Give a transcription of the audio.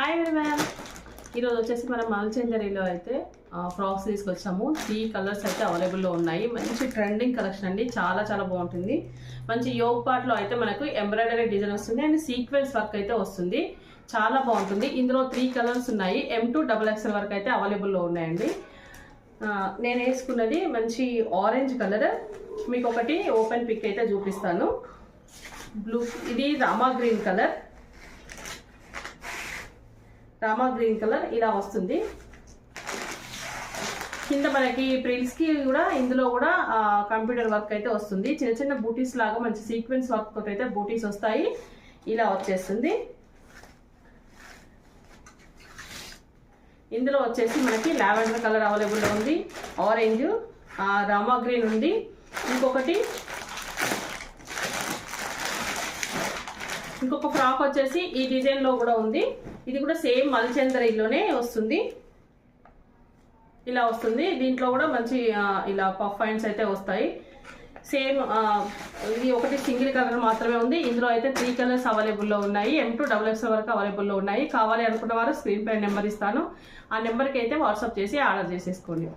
Hi everyone, ఈరోజు వచ్చేసి మనం మల్చందరిలో అయితే ఫ్రాక్స్ తీసుకొచ్చాము. 3 కలర్స్ అయితే అవైలబుల్లో ఉన్నాయి. మంచి ట్రెండింగ్ కలెక్షన్ అండి, చాలా చాలా బాగుంటుంది. మంచి యోగ్ పార్ట్లో అయితే మనకు ఎంబ్రాయిడరీ డిజైన్ వస్తుంది అండ్ సీక్వెన్స్ వర్క్ అయితే వస్తుంది. చాలా బాగుంటుంది. ఇందులో 3 కలర్స్ ఉన్నాయి. M2 XXL వరకు అయితే అవైలబుల్లో ఉన్నాయండి. నేను వేసుకున్నది మంచి ఆరెంజ్ కలర్. మీకు ఒకటి ఓపెన్ పిక్ అయితే చూపిస్తాను. బ్లూ, ఇది Rama green colour. Rama green colour ఇలా వస్తుంది. కింద మనకి ప్రిల్స్కి కూడా ఇందులో కూడా కంప్యూటర్ వర్క్ అయితే వస్తుంది. చిన్న చిన్న బూటీస్ లాగా మంచి సీక్వెన్స్ వర్క్ తోటి అయితే బూటీస్ వస్తాయి. ఇలా వచ్చేస్తుంది. ఇందులో వచ్చేసి మనకి లావెండర్ కలర్ అవైలబుల్లో ఉంది, ఆరెంజ్, రామా గ్రీన్ ఉంది. ఇంకొక ఫ్రాక్ వచ్చేసి ఈ డిజైన్ లో కూడా ఉంది. ఇది కూడా సేమ్ మల్చందరిలోనే వస్తుంది. ఇలా వస్తుంది. దీంట్లో కూడా మంచి ఇలా పఫ్ హ్యాండ్స్ అయితే వస్తాయి. సేమ్ ఇది ఒకటి సింగిల్ కలర్ మాత్రమే ఉంది. ఇందులో అయితే 3 కలర్స్ అవైలబుల్లో ఉన్నాయి. M2 XXL వరకు అవైలబుల్లో ఉన్నాయి. కావాలి అనుకున్న వారు స్క్రీన్ పై నెంబర్ ఇస్తాను. ఆ నెంబర్కి అయితే వాట్సాప్ చేసి ఆర్డర్ చేసేసుకోండి.